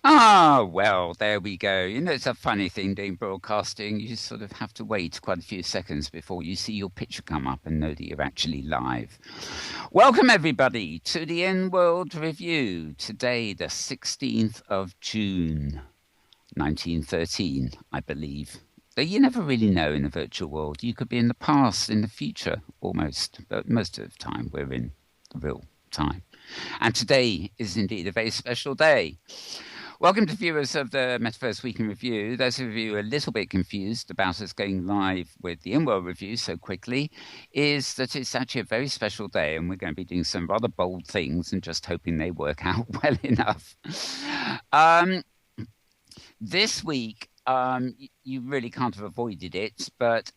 Ah, well, there we go. You know, it's a funny thing doing broadcasting. You sort of have to wait quite a few seconds before you see your picture come up and know that you're actually live. Welcome, everybody, to the Inworld Review. Today, the 16th of June, 1913, I believe. Though you never really know in the virtual world. You could be in the past, in the future, almost. But most of the time, we're in the real time. And today is indeed a very special day. Welcome to viewers of the Metaverse Week in Review. Those of you a little bit confused about us going live with the InWorld review so quickly is that it's actually a very special day and we're going to be doing some rather bold things and just hoping they work out well enough. Um, this week, you really can't have avoided it, but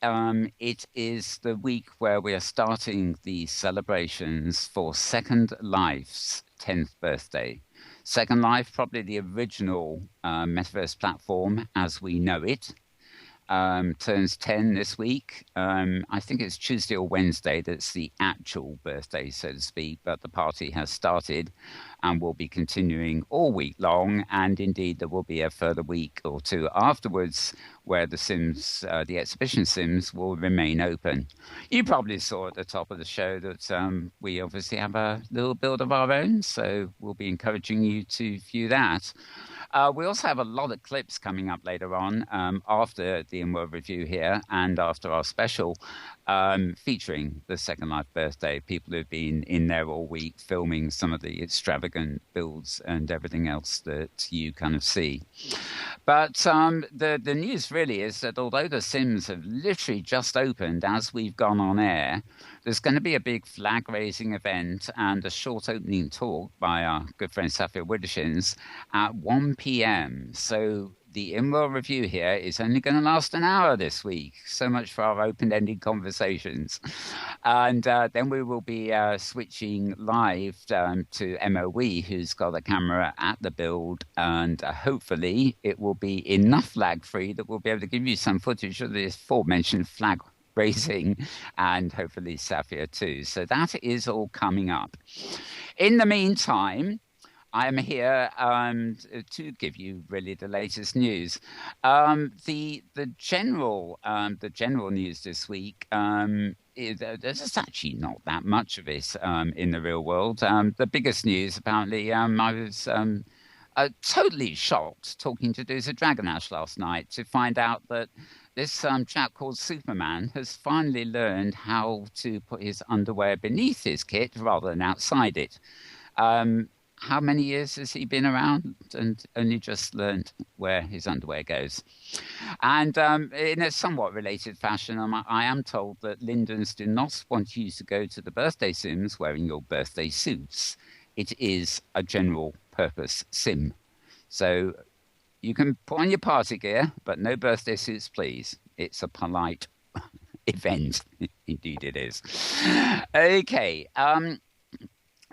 it is the week where we are starting the celebrations for Second Life's 10th birthday. Second Life, probably the original metaverse platform as we know it, turns 10 this week. I think it's Tuesday or Wednesday that's the actual birthday, so to speak, but the party has started and will be continuing all week long. And indeed, there will be a further week or two afterwards where the Sims, the exhibition Sims, will remain open. You probably saw at the top of the show that we obviously have a little build of our own, so we'll be encouraging you to view that. We also have a lot of clips coming up later on after the InWorld review here and after our special featuring the Second Life birthday. People who've been in there all week filming some of the extravagant builds and everything else that you kind of see. But the news really is that although the Sims have literally just opened as we've gone on air, there's going to be a big flag raising event and a short opening talk by our good friend Safia Widdershins at 1 p.m. So the InWorld review here is only going to last an hour this week. So much for our open-ended conversations. And then we will be switching live to MOE, who's got a camera at the build. And hopefully it will be enough lag-free that we'll be able to give you some footage of this aforementioned flag raising and hopefully Safia too. So that is all coming up. In the meantime, I am here to give you really the latest news. The general news this week. There's actually not that much of it in the real world. The biggest news, apparently, I was totally shocked talking to Deuce Dragon Ash last night to find out that this chap called Superman has finally learned how to put his underwear beneath his kit rather than outside it. How many years has he been around and only just learned where his underwear goes? And in a somewhat related fashion, I am told that Lindens do not want you to go to the birthday Sims wearing your birthday suits. It is a general purpose Sim. So you can put on your party gear, but no birthday suits, please. It's a polite event. Indeed it is. Okay.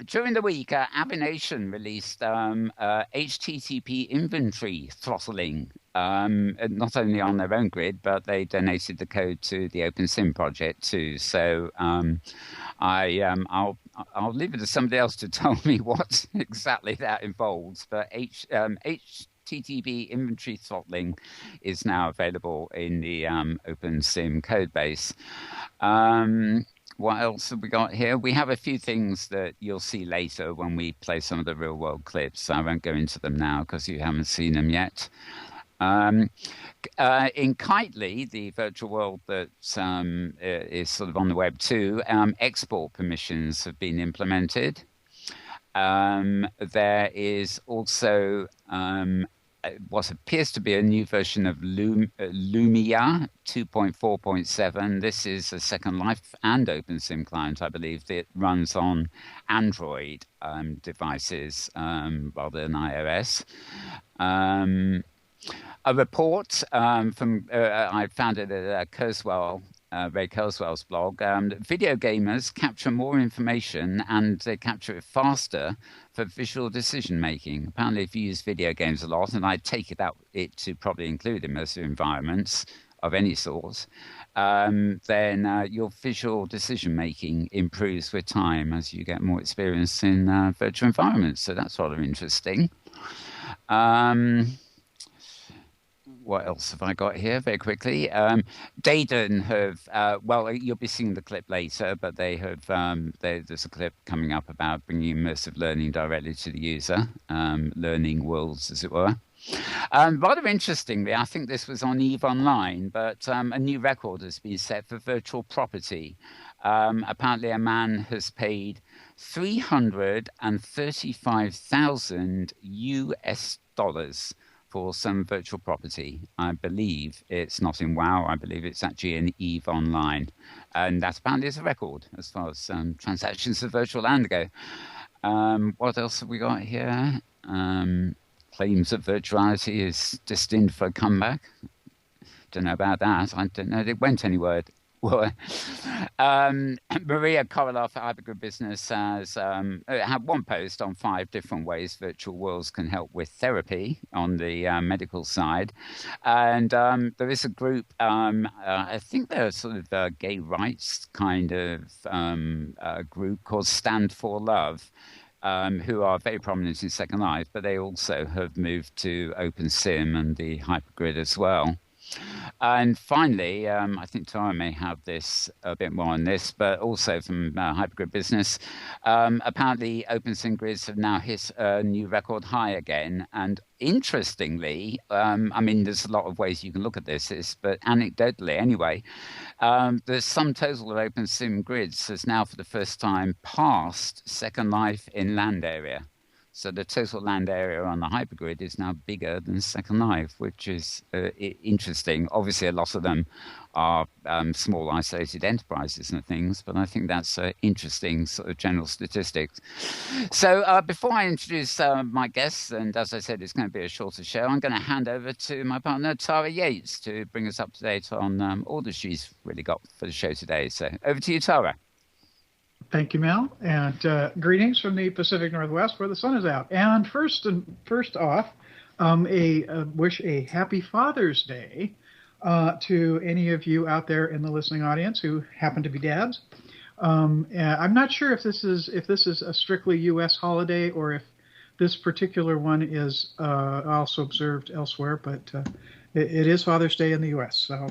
During the week, Avination released HTTP inventory throttling, not only on their own grid, but they donated the code to the OpenSim project too. So I'll leave it to somebody else to tell me what exactly that involves. But HTTP inventory throttling is now available in the OpenSim code base. What else have we got here? We have a few things that you'll see later when we play some of the real world clips. I won't go into them now because you haven't seen them yet. In Kitely, the virtual world that is sort of on the web too, export permissions have been implemented. There is also what appears to be a new version of Lumia 2.4.7. This is a Second Life and OpenSim client, I believe, that runs on Android devices rather than iOS. A report from I found it at Kurzweil, Ray Kurzweil's blog. Video gamers capture more information and they capture it faster for visual decision making. Apparently, if you use video games a lot, and I take it to probably include immersive environments of any sort, then your visual decision making improves with time as you get more experience in virtual environments. So that's rather interesting. Um, what else have I got here very quickly? Dayton have, well, you'll be seeing the clip later, but they have, there's a clip coming up about bringing immersive learning directly to the user, learning worlds, as it were. Rather interestingly, I think this was on EVE Online, but a new record has been set for virtual property. Apparently, a man has paid 335,000 US dollars for some virtual property. I believe it's not in WoW. I believe it's actually in EVE Online, and that apparently is a record as far as transactions of virtual land go. What else have we got here? Claims that virtuality is destined for a comeback. Don't know about that. I don't know if it went anywhere. Maria Koroloff at Hypergrid Business has had one post on 5 different ways virtual worlds can help with therapy on the medical side. And there is a group, I think they're sort of a gay rights kind of group called Stand for Love. Who are very prominent in Second Life, but they also have moved to OpenSim and the Hypergrid as well. And finally, I think Tara may have this a bit more on this, but also from Hypergrid Business, apparently OpenSim grids have now hit a new record high again. And interestingly, I mean, there's a lot of ways you can look at this, but anecdotally anyway, the sum total of OpenSim grids has now for the first time passed Second Life in land area. So the total land area on the hypergrid is now bigger than Second Life, which is interesting. Obviously, a lot of them are small, isolated enterprises and things, but I think that's interesting sort of general statistics. So before I introduce my guests, and as I said, it's going to be a shorter show, I'm going to hand over to my partner, Tara Yates, to bring us up to date on all that she's really got for the show today. So over to you, Tara. Thank you, Mel, and greetings from the Pacific Northwest where the sun is out. And first off, wish a happy Father's Day to any of you out there in the listening audience who happen to be dads. I'm not sure if this is a strictly U.S. holiday or if this particular one is also observed elsewhere, but it is Father's Day in the U.S. So.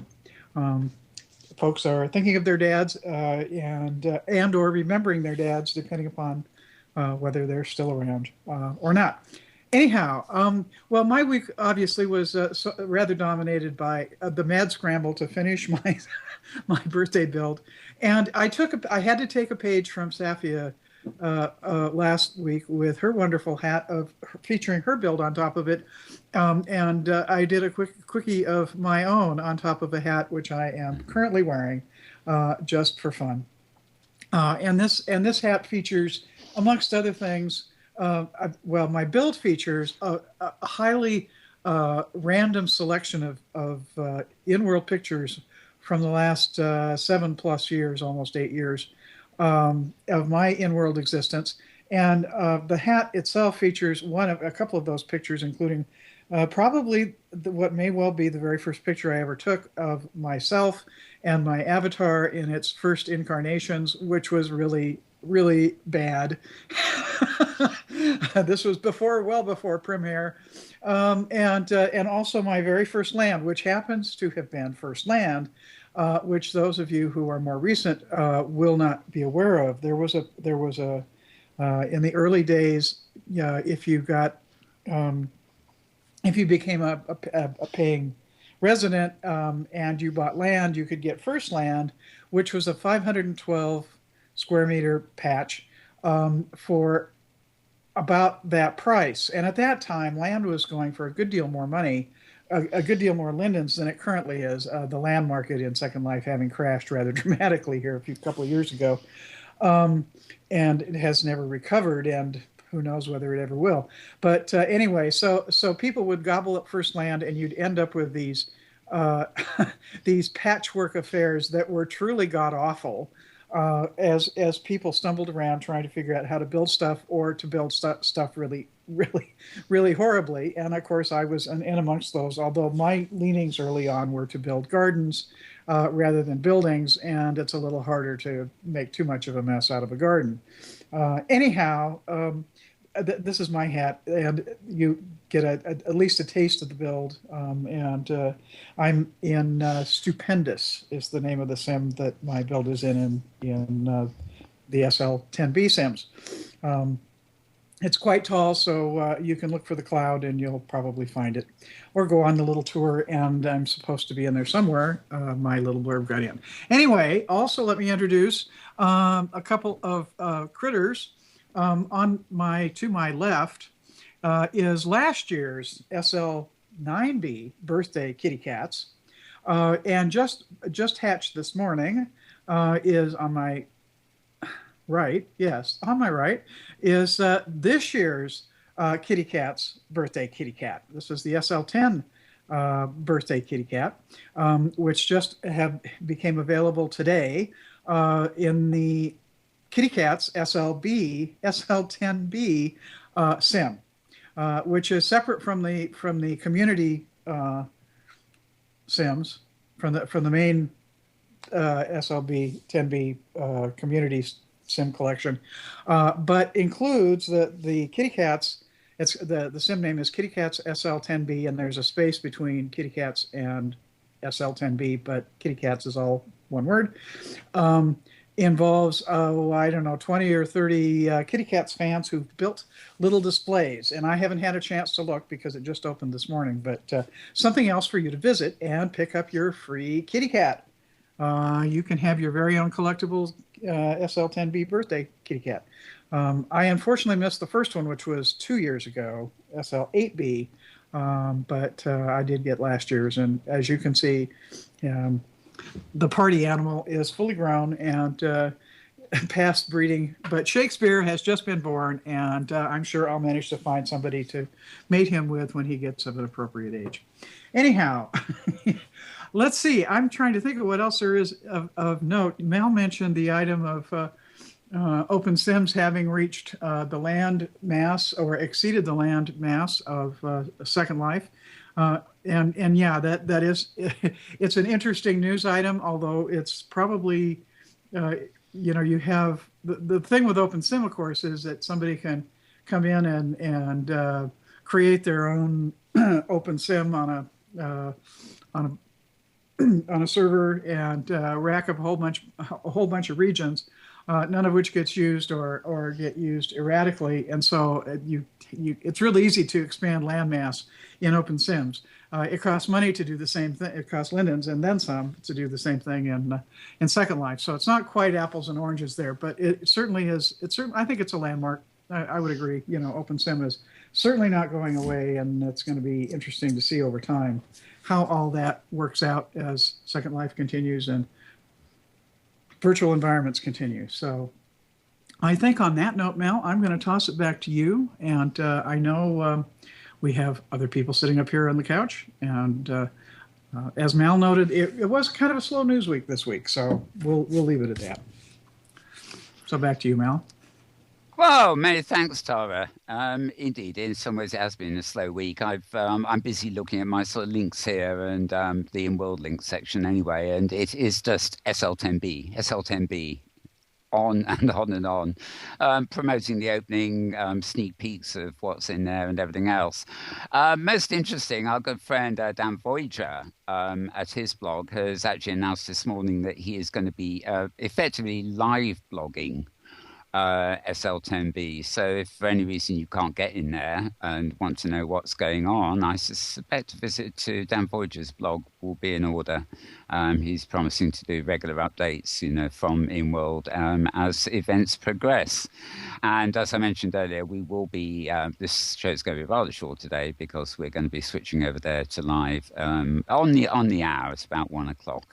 Folks are thinking of their dads and or remembering their dads, depending upon whether they're still around or not. Anyhow, well, my week obviously was rather dominated by the mad scramble to finish my birthday build, and I had to take a page from Safia last week with her wonderful hat featuring her build on top of it, and I did a quickie of my own on top of a hat which I am currently wearing just for fun. And this hat features, amongst other things, well, my build features a highly random selection of in-world pictures from the last 7+ years, almost 8 years. Of my in-world existence, and the hat itself features a couple of those pictures, including probably what may well be the very first picture I ever took of myself and my avatar in its first incarnations, which was really, really bad. This was well before Premiere, and also my very first land, which happens to have been First Land. Which those of you who are more recent will not be aware of. There was a in the early days, if you became a paying resident and you bought land, you could get First Land, which was a 512 square meter patch for about that price. And at that time, land was going for a good deal more money. A good deal more lindens than it currently is. The land market in Second Life having crashed rather dramatically here a couple of years ago, and it has never recovered, and who knows whether it ever will. But anyway, so people would gobble up First Land, and you'd end up with these these patchwork affairs that were truly god awful. As people stumbled around trying to figure out how to build stuff or to build stuff really, really, really horribly. And of course, I was in amongst those, although my leanings early on were to build gardens rather than buildings, and it's a little harder to make too much of a mess out of a garden. Anyhow, this is my hat, and you get at least a taste of the build. And I'm in Stupendous is the name of the sim that my build is in the SL10B sims. Um, it's quite tall, so you can look for the cloud and you'll probably find it. Or go on the little tour, and I'm supposed to be in there somewhere. My little blurb got in. Anyway, also let me introduce a couple of critters. To my left is last year's SL9B birthday kitty cats, and just hatched this morning is on my right. Yes, on my right is this year's kitty cat's birthday kitty cat. This is the SL10 birthday kitty cat, which just became available today in the Kitty Cats SL10B sim, which is separate from the community sims from the main SLB 10B community sim collection, but includes the Kitty Cats. It's the sim name is Kitty Cats SL10B, and there's a space between Kitty Cats and SL10B, but Kitty Cats is all one word. Involves, I don't know, 20 or 30 Kitty Cats fans who've built little displays. And I haven't had a chance to look because it just opened this morning, but something else for you to visit and pick up your free kitty cat. You can have your very own collectible SL10B birthday kitty cat. I unfortunately missed the first one, which was 2 years ago, SL8B, but I did get last year's. And as you can see, the party animal is fully grown and past breeding, but Shakespeare has just been born, and I'm sure I'll manage to find somebody to mate him with when he gets of an appropriate age. Anyhow, let's see. I'm trying to think of what else there is of note. Mel mentioned the item of Open Sims having reached the land mass or exceeded the land mass of Second Life. And yeah, that is, it's an interesting news item, although it's probably, you have, the thing with OpenSim, of course, is that somebody can come in and create their own OpenSim on a server and rack up a whole bunch of regions, none of which gets used or get used erratically. And so it's really easy to expand landmass in OpenSims. It costs money to do the same thing. It costs lindens and then some to do the same thing in Second Life. So it's not quite apples and oranges there, but it certainly is. I think it's a landmark. I would agree. OpenSim is certainly not going away, and it's going to be interesting to see over time how all that works out as Second Life continues and virtual environments continue. So I think on that note, Mel, I'm going to toss it back to you. And I know we have other people sitting up here on the couch. And as Mal noted, it was kind of a slow news week this week. So we'll leave it at that. So back to you, Mal. Well, many thanks, Tara. Indeed, in some ways, it has been a slow week. I'm busy looking at my sort of links here and the Inworld links section anyway, and it is just SL10B, on and on and on, promoting the opening, sneak peeks of what's in there and everything else. Most interesting, our good friend Dan Voyager at his blog has actually announced this morning that he is going to be effectively live blogging SL10B. So if for any reason you can't get in there and want to know what's going on, I suspect a visit to Dan Voyager's blog will be in order. He's promising to do regular updates, from Inworld as events progress. And as I mentioned earlier, we will be, this show is going to be rather short today because we're going to be switching over there to live on the hour. It's about 1 o'clock,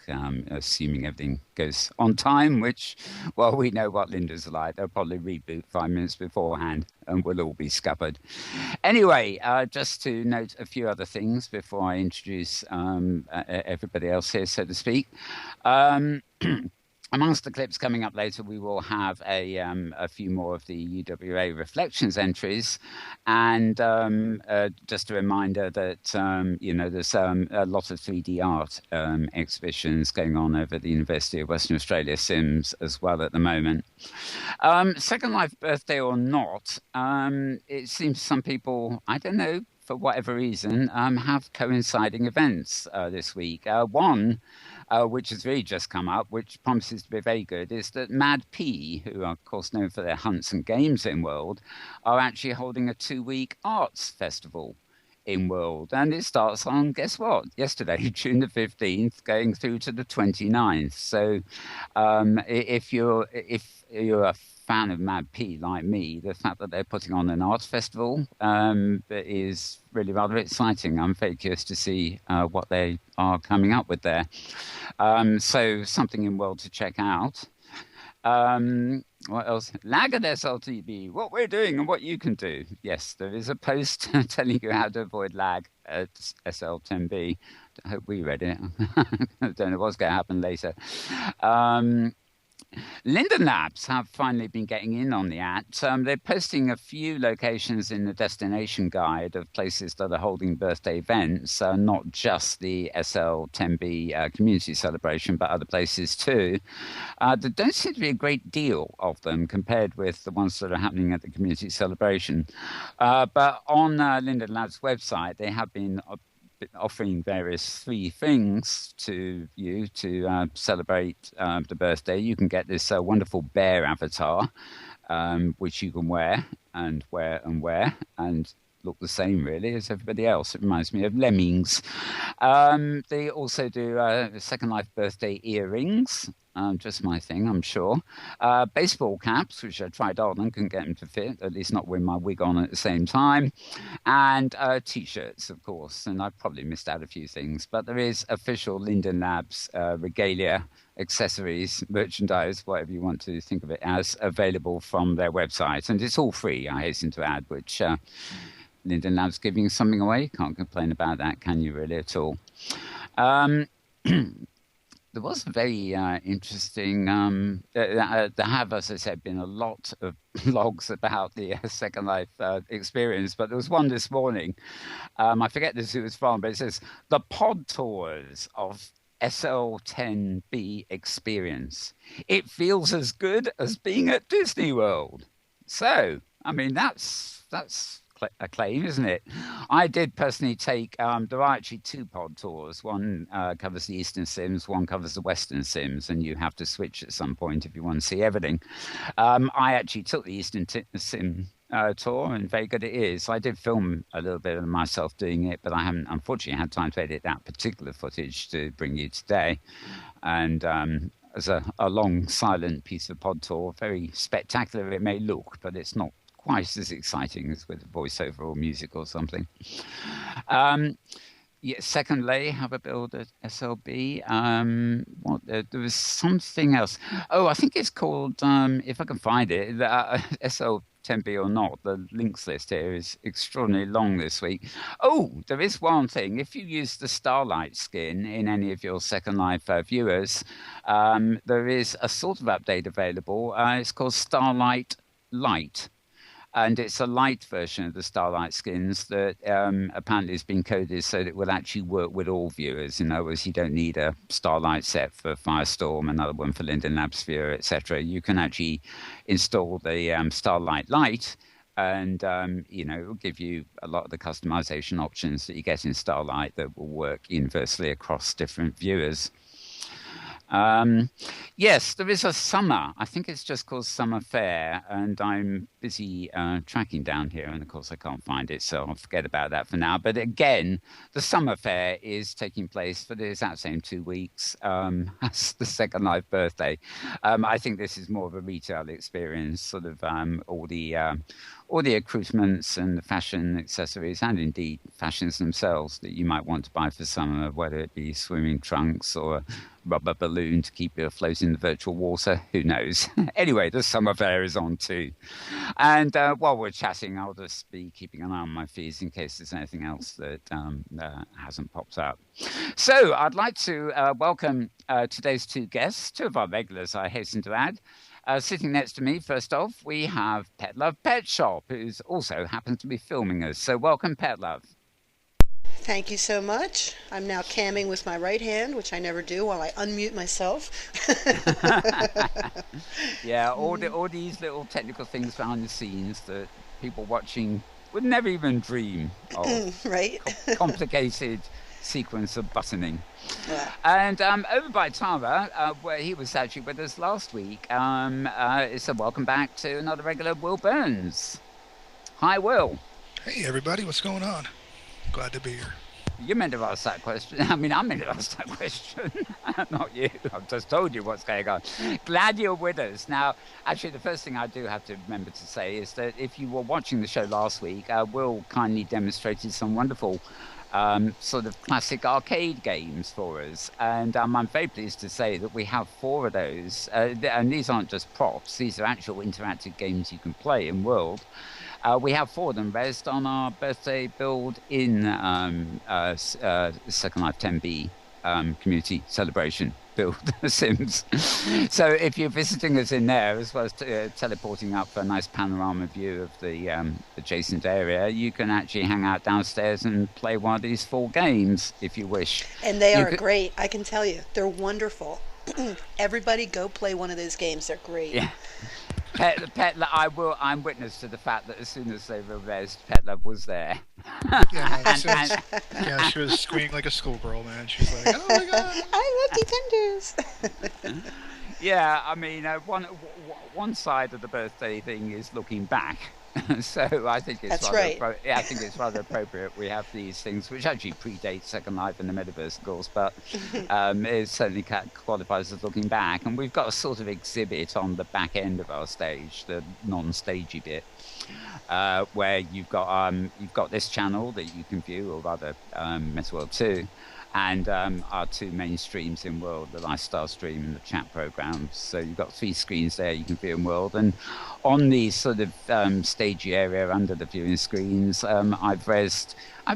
assuming everything goes on time, which, well, we know what Linda's like. They'll probably reboot 5 minutes beforehand and we'll all be scuppered. Anyway, just to note a few other things before I introduce everybody else here, so to speak. amongst the clips coming up later, we will have a few more of the UWA reflections entries, and just a reminder that there's a lot of 3D art exhibitions going on over at the University of Western Australia Sims as well at the moment. Second Life birthday or not, it seems some people, I don't know, for whatever reason, have coinciding events this week. One, which has really just come up, which promises to be very good, is that Mad P, who are, of course, known for their hunts and games Inworld, are actually holding a 2-week arts festival Inworld. And it starts on, guess what, yesterday, June the 15th, going through to the 29th. So if you're a fan of Mad P like me, the fact that they're putting on an arts festival is really rather exciting. I'm very curious to see what they are coming up with there. So something Inworld to check out. What else? Lag at SLTB, what we're doing and what you can do. Yes, there is a post telling you how to avoid lag at SL10B. I hope we read it. I don't know what's going to happen later. Linden Labs have finally been getting in on the act. They're posting a few locations in the destination guide of places that are holding birthday events, not just the SL10B community celebration, but other places too. There don't seem to be a great deal of them compared with the ones that are happening at the community celebration. But on Linden Labs' website, they have been offering various free things to you to celebrate the birthday. You can get this wonderful bear avatar, which you can wear and look the same really as everybody else. It reminds me of lemmings. They also do Second Life birthday earrings. Just my thing, I'm sure. Baseball caps, which I tried on and couldn't get them to fit, at least not with my wig on at the same time. And T-shirts, of course. And I've probably missed out a few things. But there is official Linden Labs regalia, accessories, merchandise, whatever you want to think of it as, available from their website. And it's all free, I hasten to add, which Linden Labs giving something away. Can't complain about that, can you really, at all? There was a very interesting, there have, as I said, been a lot of blogs about the Second Life experience, but there was one this morning. I forget this who it was from, but it says, the pod tours of SL10B experience. It feels as good as being at Disney World. So, I mean, that's a claim, isn't it? I did personally take, there are actually 2 pod tours. One covers the Eastern Sims, one covers the Western Sims, and you have to switch at some point if you want to see everything. I actually took the Eastern Sim tour, and very good it is. I did film a little bit of myself doing it, but I haven't, unfortunately, had time to edit that particular footage to bring you today. And as a long, silent piece of pod tour, very spectacular it may look, but it's not quite as exciting as with a voiceover or music or something. Secondly, have a build at SLB. There was something else. Oh, I think it's called, if I can find it, SL10B or not, the links list here is extraordinarily long this week. Oh, there is one thing. If you use the Starlight skin in any of your Second Life viewers, there is a sort of update available. It's called Starlight Light. And it's a light version of the Starlight skins that apparently has been coded so that it will actually work with all viewers. In other words, you don't need a Starlight set for Firestorm, another one for Linden Labs Viewer, etc. You can actually install the Starlight Light, and it will give you a lot of the customization options that you get in Starlight that will work universally across different viewers. Yes, there is a summer. I think it's just called Summer Fair, and I'm busy tracking down here, and of course I can't find it, so I'll forget about that for now. But again, the Summer Fair is taking place for the exact same 2 weeks as the Second Life birthday. I think this is more of a retail experience, sort of all the accoutrements and the fashion accessories, and indeed fashions themselves that you might want to buy for summer, whether it be swimming trunks or rubber balloon to keep you afloat in the virtual water. Who knows? Anyway, the summer fair is on too. And while we're chatting, I'll just be keeping an eye on my feeds in case there's anything else that hasn't popped up. So I'd like to welcome today's two guests, two of our regulars, I hasten to add. Sitting next to me, first off, we have Petlove Petshop, who also happens to be filming us. So welcome, Petlove. Thank you so much. I'm now camming with my right hand, which I never do while I unmute myself. Yeah, all these little technical things behind the scenes that people watching would never even dream of. Right? Complicated sequence of buttoning. Yeah. And over by Tara, where he was actually with us last week, so welcome back to another regular, Will Burns. Hi, Will. Hey, everybody. What's going on? Glad to be here. You meant to ask that question. I mean, I meant to ask that question, not you. I've just told you what's going on. Glad you're with us. Now, actually, the first thing I do have to remember to say is that if you were watching the show last week, Will kindly demonstrated some wonderful sort of classic arcade games for us. And I'm very pleased to say that we have 4 of those. And these aren't just props. These are actual interactive games you can play in World. We have 4 of them rezzed on our birthday build in Second Life 10B community celebration build Sims. So if you're visiting us in there, as well as teleporting up for a nice panorama view of the adjacent area, you can actually hang out downstairs and play one of these 4 games if you wish. And they are great, I can tell you. They're wonderful. Everybody go play one of those games. They're great. Yeah. I'm witness to the fact that as soon as they were rezzed, Petlove was there. Yeah, she was squealing like a schoolgirl, man. She was like, "Oh my god, I love Defenders." Yeah, I mean, one side of the birthday thing is looking back. So I think it's I think it's rather appropriate we have these things, which actually predate Second Life and the Metaverse, of course, but it certainly qualifies as looking back. And we've got a sort of exhibit on the back end of our stage, the non-stagey bit, where you've got this channel that you can view, or rather MetaWorld 2. And our 2 main streams in World, the lifestyle stream and the chat programs. So you've got 3 screens there you can view in World. And on the sort of stagey area under the viewing screens, I've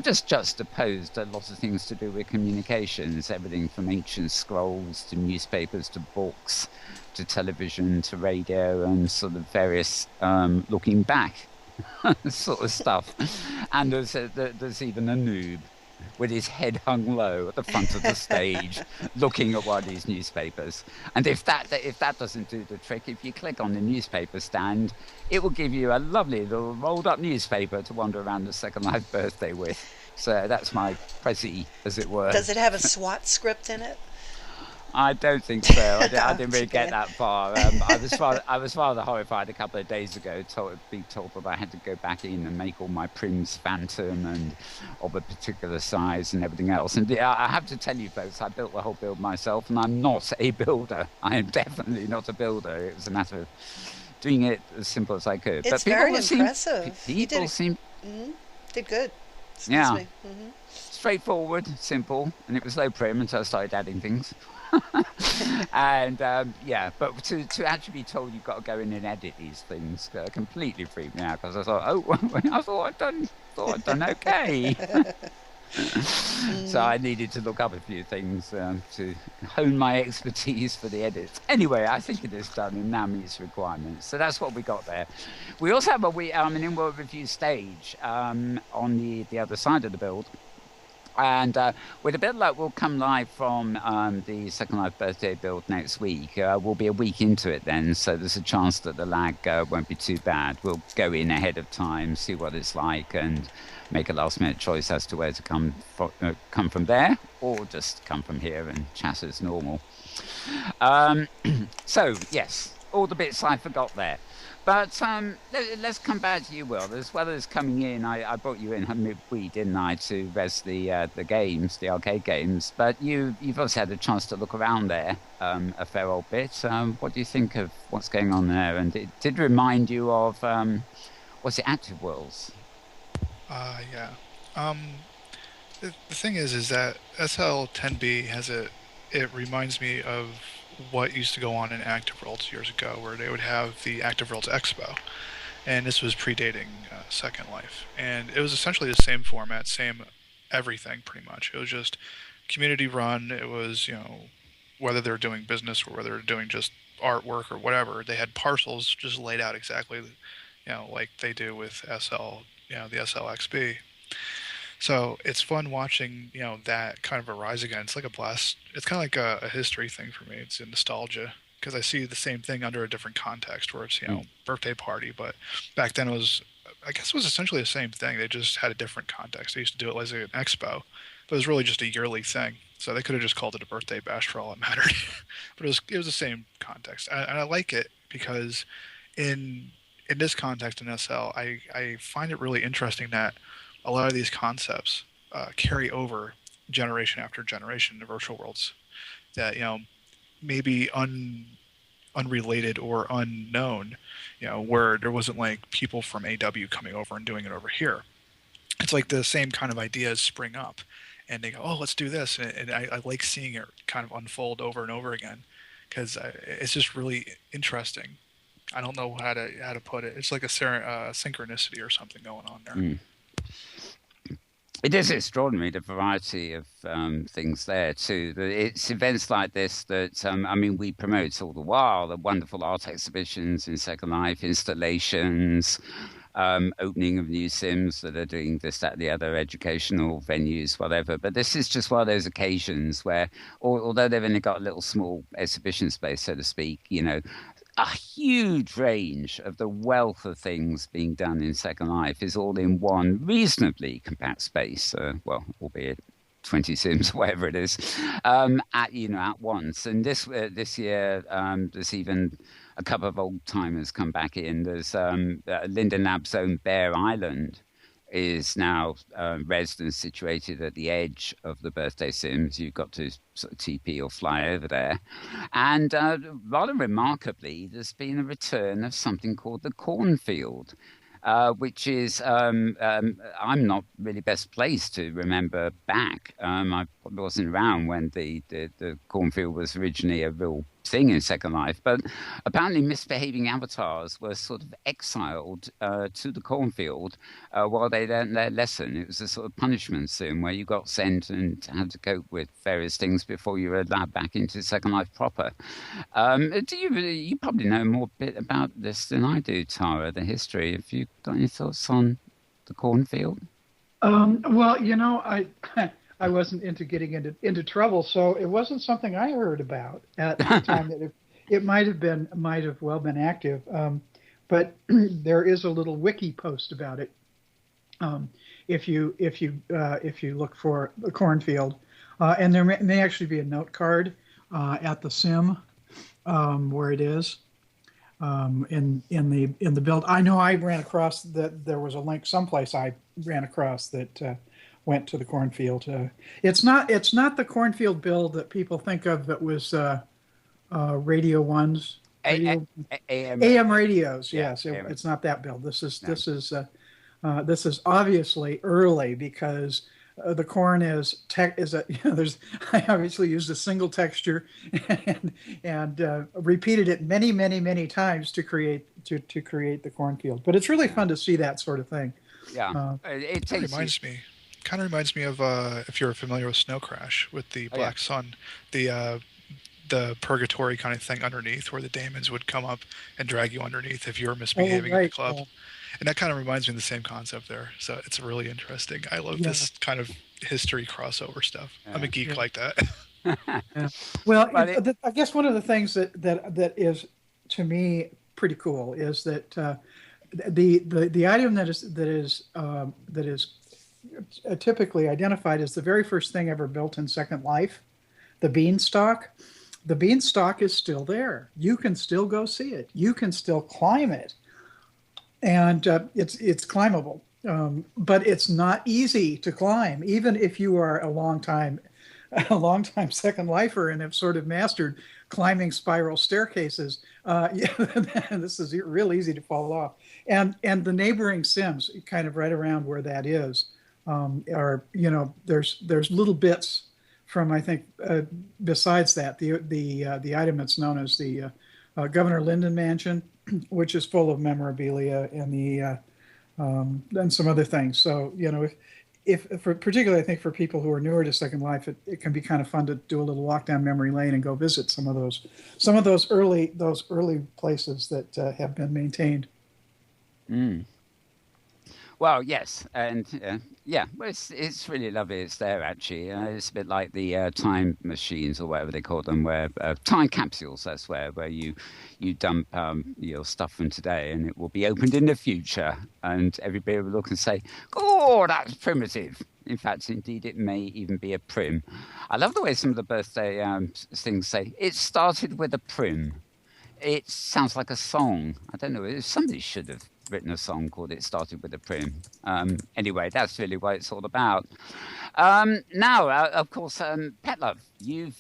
just juxtaposed a lot of things to do with communications, everything from ancient scrolls to newspapers to books to television to radio and sort of various looking back sort of stuff. And there's even a noob with his head hung low at the front of the stage, looking at one of these newspapers. And if that doesn't do the trick, if you click on the newspaper stand, it will give you a lovely little rolled-up newspaper to wander around the Second Life birthday with. So that's my Prezi, as it were. Does it have a SWAT script in it? I don't think so. I didn't really get that far. I was rather horrified a couple of days ago, being told that I had to go back in and make all my prims phantom and of a particular size and everything else. And I have to tell you, folks, I built the whole build myself, and I'm not a builder. I am definitely not a builder. It was a matter of doing it as simple as I could. It's very impressive. People seem did good. Excuse me. Straightforward, simple, and it was low prim until I started adding things. And but to actually be told you've got to go in and edit these things completely freaked me out, because I thought, I thought I'd done okay. So I needed to look up a few things to hone my expertise for the edits. Anyway, I think it is done and now meets requirements. So that's what we got there. We also have an Inworld review stage on the other side of the build. And with a bit of luck, we'll come live from the Second Life birthday build next week. We'll be a week into it then, so there's a chance that the lag won't be too bad. We'll go in ahead of time, see what it's like, and make a last-minute choice as to where to come from there, or just come from here and chat as normal. So, yes, all the bits I forgot there. But let's come back to you, Will. As well as coming in, I brought you in midweek, didn't I, to res the games, the arcade games. But you've also had a chance to look around there a fair old bit. What do you think of what's going on there? And it did remind you of, was it Active Worlds? Yeah. The thing is that SL10B has a it reminds me of what used to go on in Active Worlds years ago, where they would have the Active Worlds Expo, and this was predating Second Life, and it was essentially the same format, same everything pretty much. It was just community run. It was, whether they're doing business or whether they're doing just artwork or whatever, they had parcels just laid out exactly, like they do with SL, the SLXB. So it's fun watching, that kind of a rise again. It's like a blast. It's kind of like a history thing for me. It's a nostalgia because I see the same thing under a different context where it's, birthday party. But back then I guess it was essentially the same thing. They just had a different context. They used to do it as an expo, but it was really just a yearly thing. So they could have just called it a birthday bash for all it mattered. But it was the same context. And I like it because in this context in SL, I find it really interesting that a lot of these concepts carry over generation after generation in virtual worlds that, maybe unrelated or unknown, where there wasn't like people from AW coming over and doing it over here. It's like the same kind of ideas spring up and they go, oh, let's do this. And I like seeing it kind of unfold over and over again because it's just really interesting. I don't know how to put it. It's like a synchronicity or something going on there. Mm. It is extraordinary, the variety of things there, too. It's events like this that, we promote all the while, the wonderful art exhibitions in Second Life, installations, opening of new sims that are doing this, that, the other, educational venues, whatever. But this is just one of those occasions where, although they've only got a little small exhibition space, so to speak, a huge range of the wealth of things being done in Second Life is all in one reasonably compact space, albeit 20 sims, whatever it is, at once. And this year, there's even a couple of old timers come back in. There's Linden Lab's own Bear Island is now residence situated at the edge of the birthday sims. You've got to sort of TP or fly over there. And rather remarkably, there's been a return of something called the cornfield, which is, I'm not really best placed to remember back. I wasn't around when the cornfield was originally a real thing in Second Life, but apparently misbehaving avatars were sort of exiled to the cornfield while they learned their lesson. It was a sort of punishment sim where you got sent and had to cope with various things before you were allowed back into Second Life proper. You probably know more bit about this than I do, Tara, the history. Have you got any thoughts on the cornfield? I wasn't into getting into trouble, so it wasn't something I heard about at the time. That it might have well been active, but there is a little wiki post about it. If you look for the cornfield, and there may actually be a note card at the sim where it is in the build. I know I ran across that there was a link someplace I ran across that. Went to the cornfield. It's not the cornfield build that people think of that was Radio One's AM radios. Yeah, yes, it's not that build. This is obviously early because the corn I obviously used a single texture and repeated it many times to create the cornfield. But it's really fun to see that sort of thing. Yeah, it kind of reminds me of if you're familiar with Snow Crash with the Black Sun, the purgatory kind of thing underneath where the daemons would come up and drag you underneath if you were misbehaving in the club. Yeah. And that kind of reminds me of the same concept there. So it's really interesting. I love this kind of history crossover stuff. Yeah. I'm a geek like that. Yeah. Well, I guess one of the things that is to me pretty cool is that the item that is typically identified as the very first thing ever built in Second Life, the beanstalk. The beanstalk is still there. You can still go see it. You can still climb it, and it's climbable. But it's not easy to climb, even if you are a long time Second Lifer and have sort of mastered climbing spiral staircases. This is real easy to fall off. And the neighboring sims, kind of right around where that is, are there's little bits from I think besides that the item that's known as the Governor Lyndon Mansion, which is full of memorabilia and some other things. So if for particularly I think for people who are newer to Second Life, it can be kind of fun to do a little walk down memory lane and go visit some of those early places that have been maintained. Mm. Well, yes, and well, it's really lovely. It's there actually. It's a bit like the time machines or whatever they call them, where time capsules. That's where you dump your stuff from today, and it will be opened in the future, and everybody will look and say, "Oh, that's primitive." In fact, indeed, it may even be a prim. I love the way some of the birthday things say, "It started with a prim." It sounds like a song. I don't know. Somebody should have written a song called "It Started with a Prim." Anyway, that's really what it's all about. Now, of course, Petlove, you've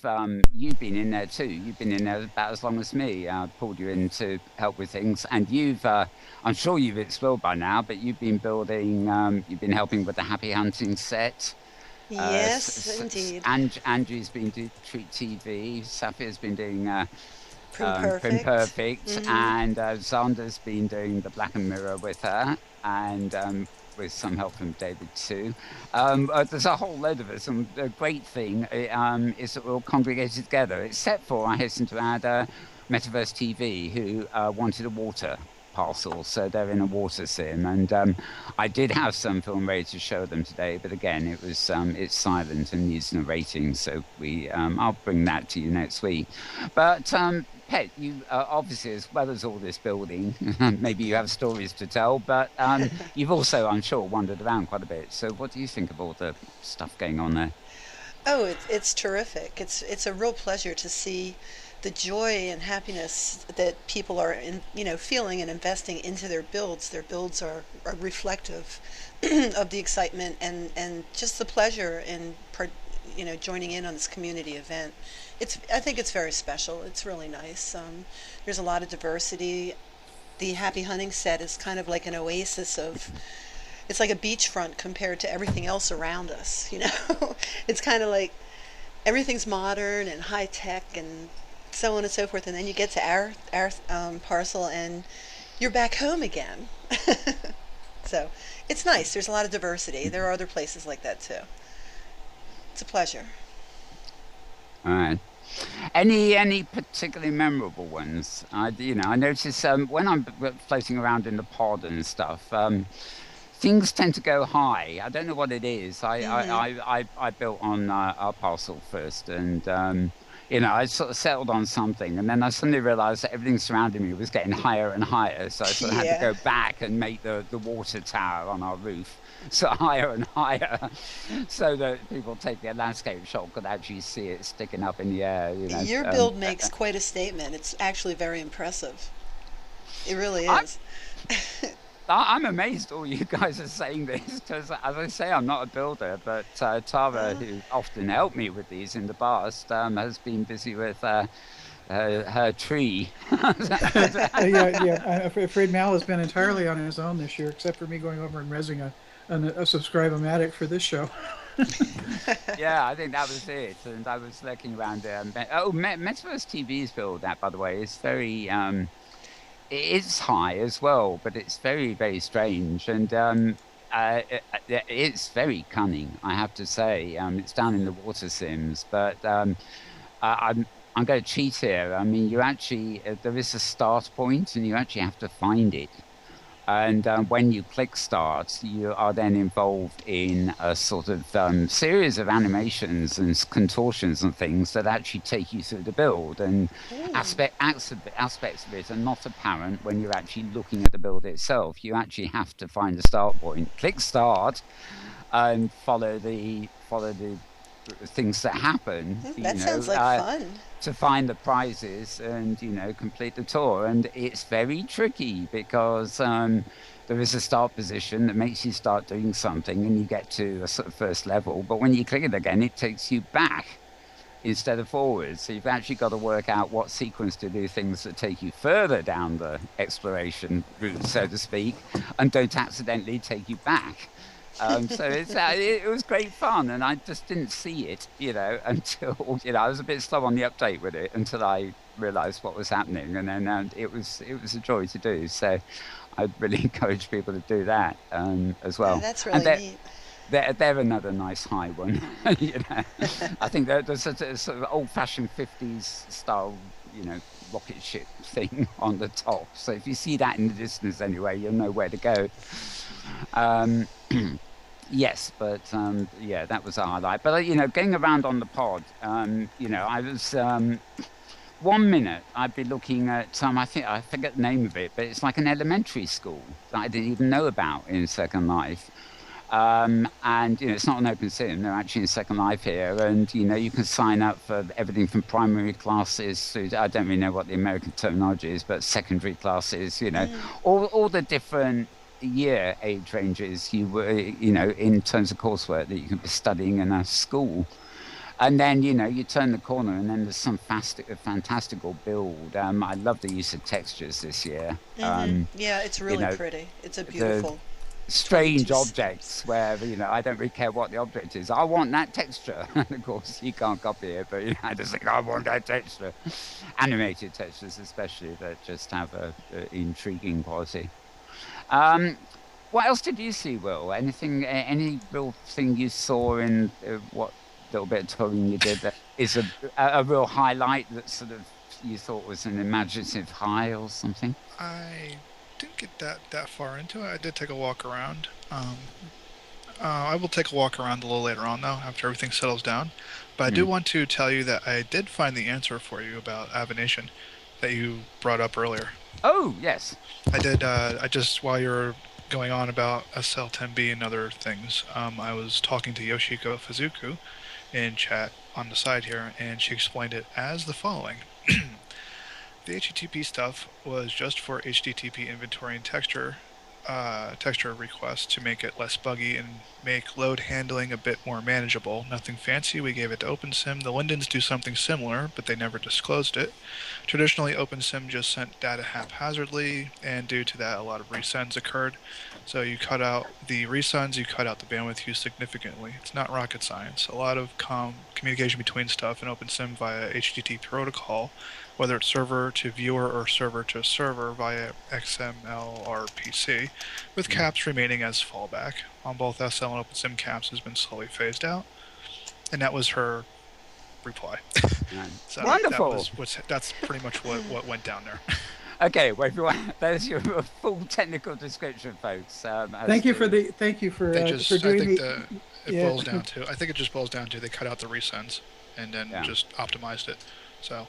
been in there too. You've been in there about as long as me. I pulled you in to help with things, and I'm sure you've explored by now, but you've been building. You've been helping with the Happy Hunting set. Yes, indeed. Andrew's been doing Treat TV. Safia's been doing. Prim Perfect, and Zander's been doing the Black and Mirror with her, and with some help from David too. There's a whole load of us, and the great thing is that we're all congregated together, except for, I hasten to add, Metaverse TV, who wanted a water parcel, so they're in a water sim, and I did have some film ready to show them today, but again it's silent and needs narrating, so I'll bring that to you next week. But Pet, you obviously, as well as all this building, maybe you have stories to tell, but you've also, I'm sure, wandered around quite a bit. So what do you think of all the stuff going on there? Oh, it's terrific. It's a real pleasure to see the joy and happiness that people are feeling and investing into their builds. Their builds are reflective of the excitement and just the pleasure in joining in on this community event. I think it's very special. It's really nice. There's a lot of diversity. The Happy Hunting set is kind of like an oasis it's like a beachfront compared to everything else around us. It's kind of like everything's modern and high tech and so on and so forth, and then you get to our parcel and you're back home again. So it's nice. There's a lot of diversity. There are other places like that too. It's a pleasure. All right. Any particularly memorable ones? I notice when I'm floating around in the pod and stuff, things tend to go high. I don't know what it is. I built on our parcel first, and I sort of settled on something, and then I suddenly realized that everything surrounding me was getting higher and higher, so I sort of had to go back and make the water tower on our roof so higher and higher, so that people take their landscape shot could actually see it sticking up in the air. Your build makes quite a statement. It's actually very impressive. It really is. I'm amazed all you guys are saying this, because as I say, I'm not a builder, but Tara, who often helped me with these in the past, has been busy with her tree. Yeah. I'm afraid Mal has been entirely on his own this year, except for me going over and resing a subscribe-o-matic for this show. Yeah, I think that was it. And I was looking around there. Metaverse TV's build, that, by the way, is very... it's high as well, but it's very, very strange. And it's very cunning, I have to say. It's down in the water sims, but I'm going to cheat here. I mean, you actually... there is a start point, and you actually have to find it. And when you click start, you are then involved in a sort of series of animations and contortions and things that actually take you through the build. And aspects of it are not apparent when you're actually looking at the build itself. You actually have to find a start point, click start, and follow the things that happen. That sounds like fun. To find the prizes and complete the tour, and it's very tricky because there is a start position that makes you start doing something, and you get to a sort of first level. But when you click it again, it takes you back instead of forward. So you've actually got to work out what sequence to do things that take you further down the exploration route, so to speak, and don't accidentally take you back. So it was great fun, and I just didn't see it, until I was a bit slow on the update with it until I realised what was happening, and then it was a joy to do. So I'd really encourage people to do that as Yeah, well. that's And really neat. they're another nice high one. I think there's a sort of old-fashioned 50s style, rocket ship thing on the top. So if you see that in the distance anyway, you'll know where to go. Um, yes, but yeah, that was a highlight. But going around on the pod, I was 1 minute I'd be looking at I forget the name of it, but it's like an elementary school that I didn't even know about in Second Life. And it's not an open sim; they're actually in Second Life here, and you can sign up for everything from primary classes to, I don't really know what the American terminology is, but secondary classes. Mm. All the different year age ranges you were, in terms of coursework that you can be studying in a school. And then you turn the corner, and then there's some fantastical build. I love the use of textures this year. Yeah, it's You really know, pretty. It's a the beautiful strange 22. objects where I don't really care what the object is. I want that texture, and of course you can't copy it. But I just think I want that texture. Animated textures, especially, that just have a intriguing quality. Um, what else did you see, Will? Any real thing you saw in what little bit of touring you did that is a real highlight that sort of you thought was an imaginative high or something? I didn't get that far into it. I did take a walk around. I will take a walk around a little later on, though, after everything settles down. But I do Mm. want to tell you that I did find the answer for you about Avination that you brought up earlier. Oh, yes. I did. I just, while you're going on about SL10B and other things, I was talking to Yoshiko Fuzuku in chat on the side here, and she explained it as the following. The HTTP stuff was just for HTTP inventory and texture requests to make it less buggy and make load handling a bit more manageable. Nothing fancy. We gave it to OpenSim. The Lindens do something similar, but they never disclosed it. Traditionally, OpenSim just sent data haphazardly, and due to that, a lot of resends occurred. So you cut out the resends, you cut out the bandwidth use significantly. It's not rocket science. A lot of communication between stuff in OpenSim via HTTP protocol, whether it's server to viewer or server to server via XML or PC, with caps remaining as fallback. On both SL and OpenSim, caps has been slowly phased out, and that was her reply. So Wonderful. That's pretty much what went down there. Okay, well, if you want, there's your full technical description, folks. Thank you for for doing I think it just boils down to they cut out the resends and then just optimized it. So.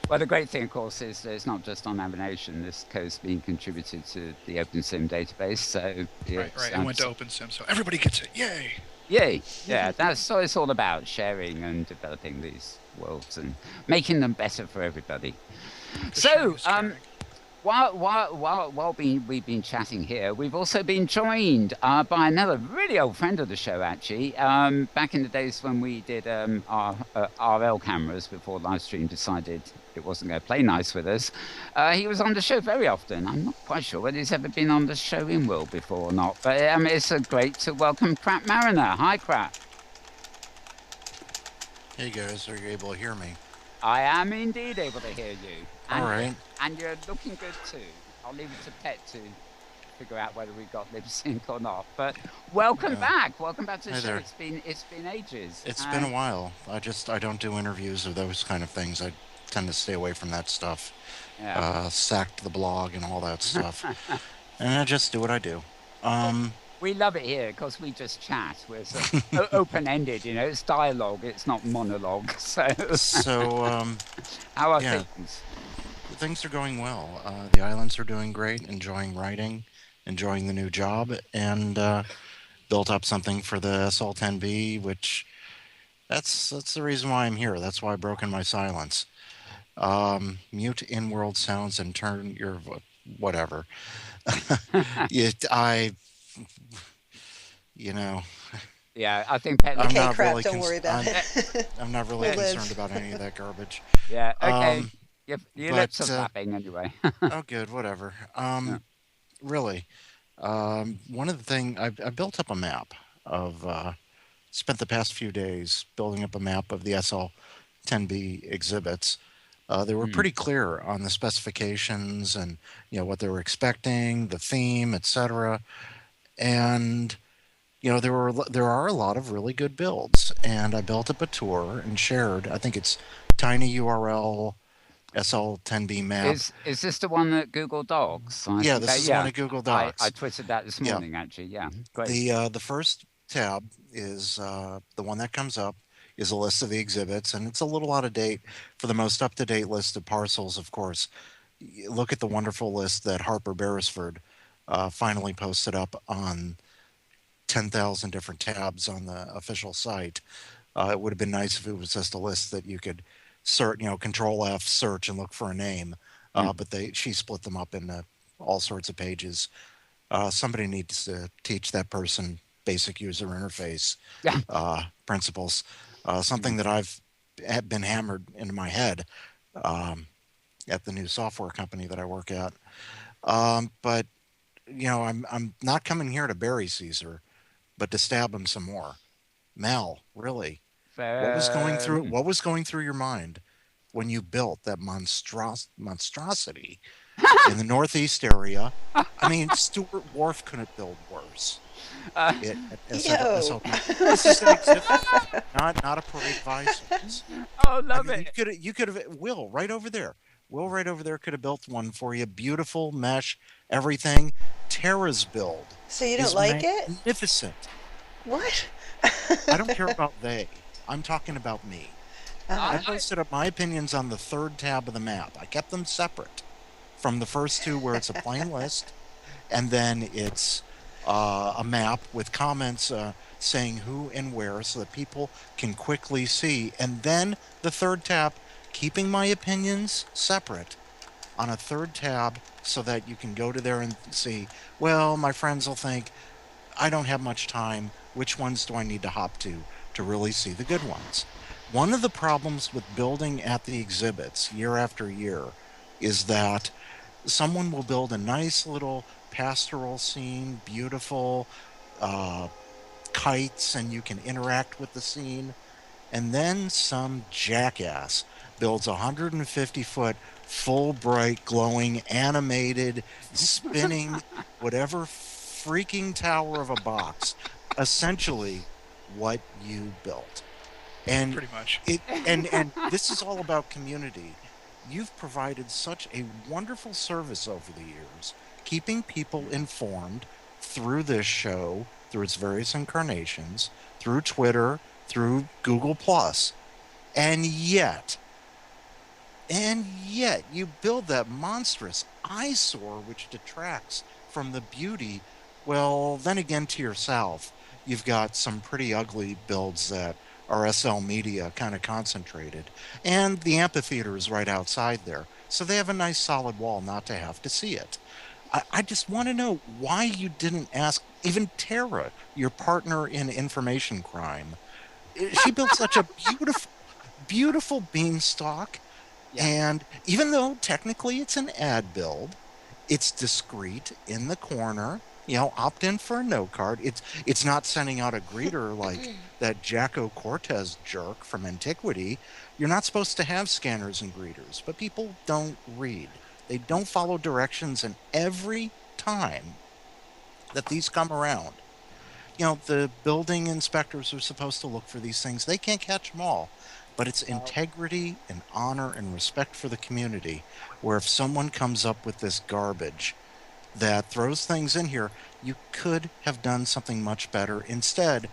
Well, the great thing, of course, is that it's not just on Avination. This code's being contributed to the OpenSim database, so Right. It went to OpenSim, so everybody gets it. Yay! Yay! Yeah, that's what it's all about: sharing and developing these worlds and making them better for everybody. So, while we've been chatting here, we've also been joined by another really old friend of the show, actually. Back in the days when we did our RL cameras before Livestream decided it wasn't going to play nice with us, he was on the show very often. I'm not quite sure whether he's ever been on the show Inworld before or not, but it's great to welcome Crap Mariner. Hi, Crap. Hey guys, are you able to hear me? I am indeed able to hear you. All right. And you're looking good too. I'll leave it to Pet to figure out whether we got lip sync or not. But welcome back. Welcome back to the show. There. It's been ages. It's been a while. I don't do interviews or those kind of things. I tend to stay away from that stuff. Yeah. Sacked the blog and all that stuff. And I just do what I do. We love it here because we just chat. We're so open-ended, it's dialogue. It's not monologue. So how are things? Things are going well. The islands are doing great, enjoying writing, enjoying the new job, and built up something for the SL10B, which that's the reason why I'm here. That's why I broke in my silence. Mute in-world sounds and turn your whatever. Yeah, I think Petlove. Okay, Crap, don't worry about it. I'm not really concerned about any of that garbage. Yeah, okay. Your lips are flapping anyway. Oh, good, whatever. Really, One of the things I built up a map of, spent the past few days building up a map of the SL10B exhibits. They were Mm. pretty clear on the specifications and what they were expecting, the theme, etc. And there are a lot of really good builds, and I built up a tour and shared. I think it's tiny URL SL10B map. Is this the one that Google Docs? I Yeah, think this that, is the one yeah. at Google I Docs. tweeted that this Yeah, morning, actually. Yeah, great. the first tab is the one that comes up is a list of the exhibits, and it's a little out of date. For the most up to date list of parcels, of course, look at the wonderful list that Harper Beresford finally posted up on 10,000 different tabs on the official site. It would have been nice if it was just a list that you could search, Control F, search, and look for a name. Mm. But she split them up into all sorts of pages. Somebody needs to teach that person basic user interface Yeah. principles. Something that I've been hammered into my head at the new software company that I work at. But I'm not coming here to bury Caesar, but to stab him some more. Mel, really, Um, what was going through your mind when you built that monstrosity in the Northeast area? I mean, Stuart Wharf couldn't build worse. uh, Yo. This is an exhibit, not a parade of bicycles. oh, I love mean, it. you could have Will right over there. Will right over there could have built one for you. Beautiful mesh, everything. Tara's build So you don't is like it? magnificent. What? I don't care about they. I'm talking about me. I Uh-huh. posted up my opinions on the third tab of the map. I kept them separate from the first two, where it's a plain list, and then it's a map with comments saying who and where, so that people can quickly see. And then the third tab, keeping my opinions separate on a third tab, so that you can go to there and see, well, my friends will think I don't have much time. Which ones do I need to hop to really see the good ones? One of the problems with building at the exhibits year after year is that someone will build a nice little pastoral scene, beautiful uh, kites, and you can interact with the scene. And then some jackass builds a 150-foot full bright, glowing, animated, spinning, whatever freaking tower of a box, essentially what you built. And Pretty much. and this is all about community. You've provided such a wonderful service over the years, keeping people informed through this show, through its various incarnations, through Twitter, through Google Plus, and yet, you build that monstrous eyesore which detracts from the beauty. Well, then again, to your south, you've got some pretty ugly builds that are SL Media kind of concentrated. And the amphitheater is right outside there. So they have a nice solid wall not to have to see it. I just want to know why you didn't ask even Tara, your partner in information crime. She built such a beautiful beanstalk. Yeah. And even though technically it's an ad build, it's discreet in the corner. Opt in for a note card. It's not sending out a greeter like that Jacko Cortez jerk from Antiquity. You're not supposed to have scanners and greeters, but people don't read. They don't follow directions, and every time that these come around, the building inspectors are supposed to look for these things. They can't catch them all. But it's integrity and honor and respect for the community, where if someone comes up with this garbage that throws things in here, you could have done something much better. Instead,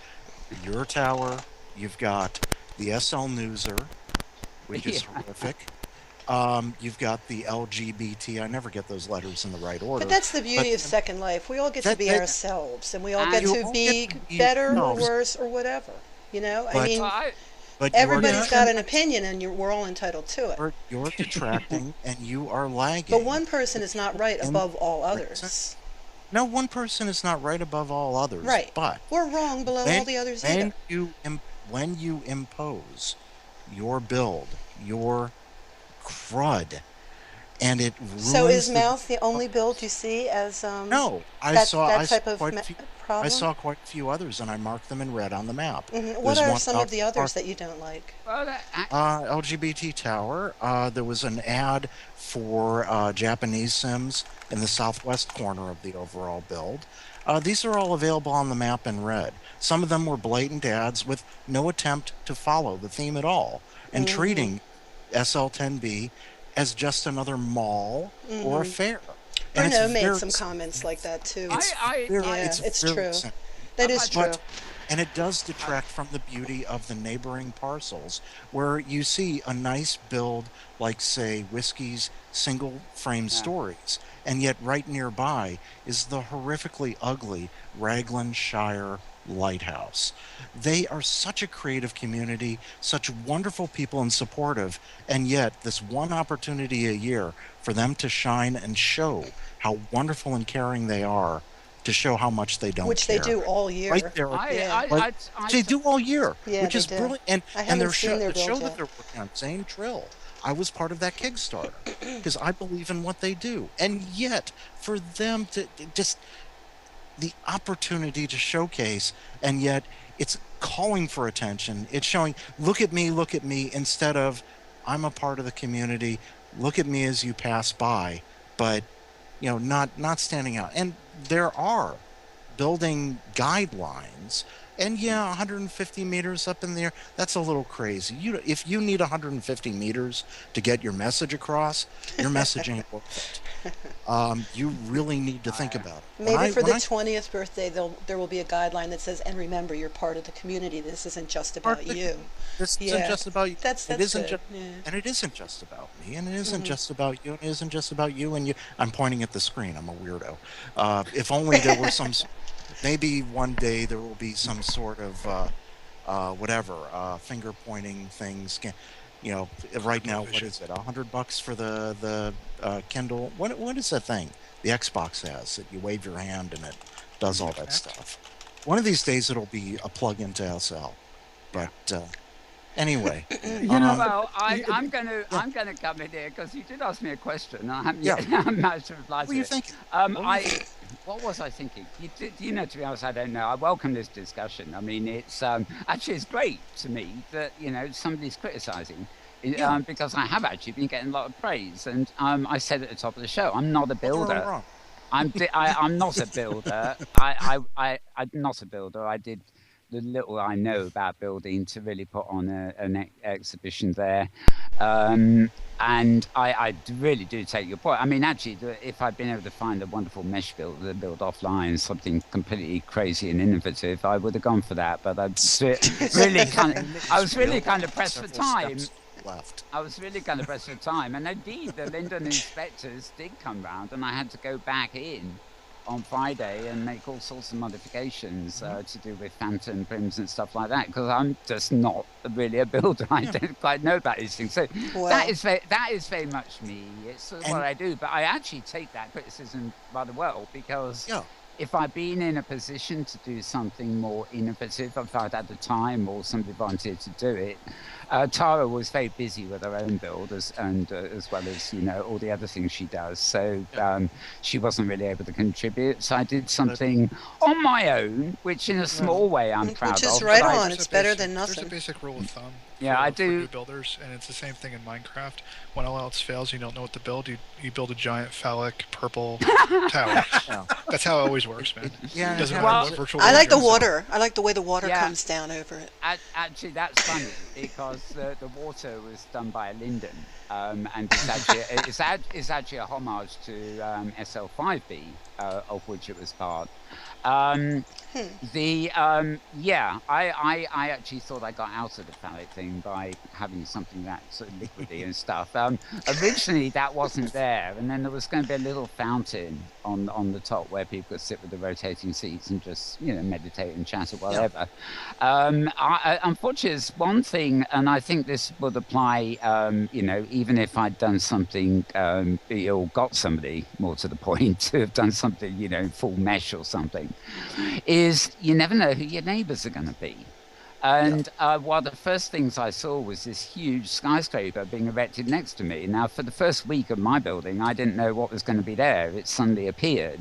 your tower, you've got the SL Newser, which is Yeah. horrific. You've got the LGBT. I never get those letters in the right order. But that's the beauty But of Second Life. We all get to that, be that ourselves, and we all And get you to all be get to be better or yourselves. worse or whatever. I But- mean, I, but you are everybody's got detracting- an opinion, and we're all entitled to it. You're detracting, and you are lagging. But one person is not right And- above all others. No, one person is not right above all others. Right. But We're wrong below all the others either. when you impose your build, your crud, and it ruins So is mouth the only build you see as No, that type of I problem? saw quite a few others, and I marked them in red on the map. What There's are one some of out the others that you don't like? Well, LGBT Tower. There was an ad for Japanese Sims in the southwest corner of the overall build. These are all available on the map in red. Some of them were blatant ads with no attempt to follow the theme at all, and Mm-hmm. treating SL10B as just another mall or a Mm-hmm. fair. And it's Bruno made very, some comments like that too. it's very, Yeah, it's it's very true. simple. That I've is had true. But and it does detract from the beauty of the neighboring parcels, where you see a nice build like, say, Whiskey's single frame yeah. stories, and yet right nearby is the horrifically ugly Raglan Shire Lighthouse. They are such a creative community, such wonderful people and supportive, and yet this one opportunity a year for them to shine and show how wonderful and caring they are, to show how much they don't Which they care. do all Right year. there, Yeah. like they do all year, Yeah, which they is do. brilliant. And I and haven't seen their the show build that yet. they're working on, Zane Trill. I was part of that Kickstarter because I believe in what they do, and yet for them to just the opportunity to showcase, and yet it's calling for attention. It's showing, look at me, instead of I'm a part of the community. Look at me as you pass by, but not standing out. And there are building guidelines. And yeah, 150 meters up in the air, that's a little crazy. If you need 150 meters to get your message across, your message ain't worth it. You really need to think about it. Maybe for the 20th birthday, there will be a guideline that says, "And remember, you're part of the community. This isn't just about you." This isn't Yeah, just about you. that's It isn't good. just, Yeah. and it isn't just about me, and it isn't just about you, and it isn't just about you and you. I'm pointing at the screen. I'm a weirdo. If only there were some. Maybe one day there will be some sort of whatever finger pointing things. Right now, what is it? $100 for the Kindle. What is that thing the Xbox has that you wave your hand and it does all that stuff? One of these days it'll be a plug into SL. But anyway, Well, I'm gonna come in here because you did ask me a question. I haven't yet managed to reply what to are you it. thinking? What was I thinking? To be honest, I don't know. I welcome this discussion. I mean, it's actually it's great to me that somebody's criticising. Because I have actually been getting a lot of praise, and I said at the top of the show, I'm not a builder. Wrong. I'm not a builder. I'm not a builder. I did the little I know about building to really put on an exhibition there. And I really do take your point. I mean, actually, if I'd been able to find a wonderful mesh build that built offline, something completely crazy and innovative, I would have gone for that. But I was really kind of pressed for time. I was really kind of pressed for time, and indeed, the Linden inspectors did come round, and I had to go back in on Friday and make all sorts of modifications to do with phantom prims and stuff like that, because I'm just not really a builder. I don't quite know about these things. So that is very much me. It's sort of what I do, but I actually take that criticism rather well, because if I'd been in a position to do something more innovative, if I'd had the time or somebody volunteered to do it. Tara was very busy with her own build as well as all the other things she does, so she wasn't really able to contribute. So I did something on my own, which in a small way I'm proud of. Which is right on. It's better than nothing. There's a basic rule of thumb. I for do. New builders, and it's the same thing in Minecraft. When all else fails, you don't know what to build. You build a giant phallic purple tower. That's how it always works, man. Doesn't matter what virtual. I like the water. I like the way the water comes down over it. Actually, that's funny because the water was done by Linden, and it's actually a homage to SL5B, of which it was part. I actually thought I got out of the phallic thing by having something that sort of liquidy and stuff. Originally that wasn't there, and then there was going to be a little fountain on the top where people could sit with the rotating seats and just meditate and chat or whatever. Unfortunately, it's one thing, and I think this would apply even if I'd done something or got somebody, more to the point, to have done something full mesh or something, is you never know who your neighbours are going to be. And one of the first things I saw was this huge skyscraper being erected next to me. Now, for the first week of my building, I didn't know what was going to be there. It suddenly appeared.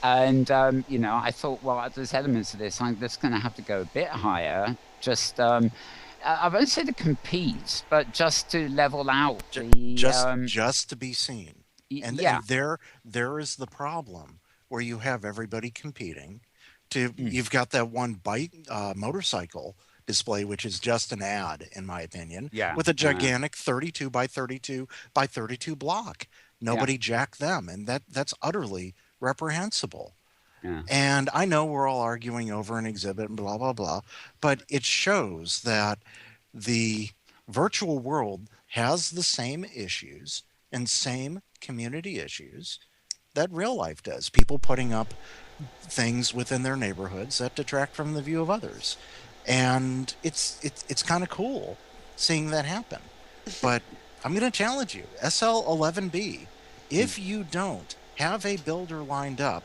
And, I thought, well, there's elements of this. I'm just going to have to go a bit higher. Just, I won't say to compete, but just to level out the. Just to be seen. And there is the problem where you have everybody competing. You've got that one bike motorcycle display, which is just an ad, in my opinion, with a gigantic 32 by 32 by 32 block. Nobody jacked them, and that's utterly reprehensible. Yeah. And I know we're all arguing over an exhibit and blah, blah, blah, but it shows that the virtual world has the same issues and same community issues that real life does. People putting up things within their neighborhoods that detract from the view of others. And it's kind of cool seeing that happen. But I'm going to challenge you, SL11B, if you don't have a builder lined up,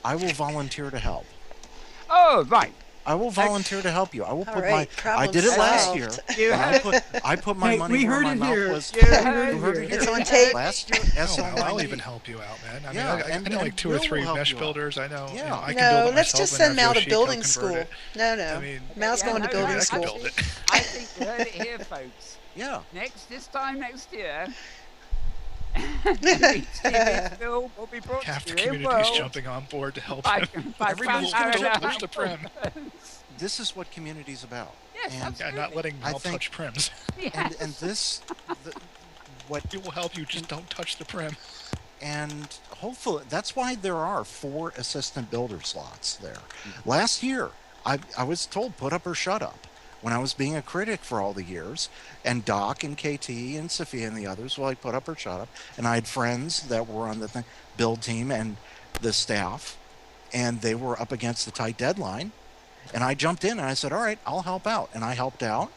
I will volunteer to help. Oh, right. I will volunteer to help you. I will put I did it last year. I put my money where my mouth was. It's on tape. Last year, I'll even help you out, man. I know like 2 or 3 mesh builders. I know. Yeah. I can build it let's myself just and send have Mal to Yoshi building co-convert school. it. No. Mal's going to building I can school. build it. I think you heard it here, folks. Yeah. This time next year, TV film will be brought Half to the you. community's jumping on board to help him. Everybody's gonna Don't touch the prim. This is what community's about. Yes, Yeah, not letting Mal touch prims. And this, what It will help you. Just don't touch the prim. And hopefully that's why there are 4 assistant builder slots there. Last year, I was told put up or shut up when I was being a critic for all the years, and Doc and KT and Sophia and the others, well, I put up or shut up, and I had friends that were on the build team and the staff, and they were up against the tight deadline, and I jumped in and I said, all right, I'll help out, and I helped out,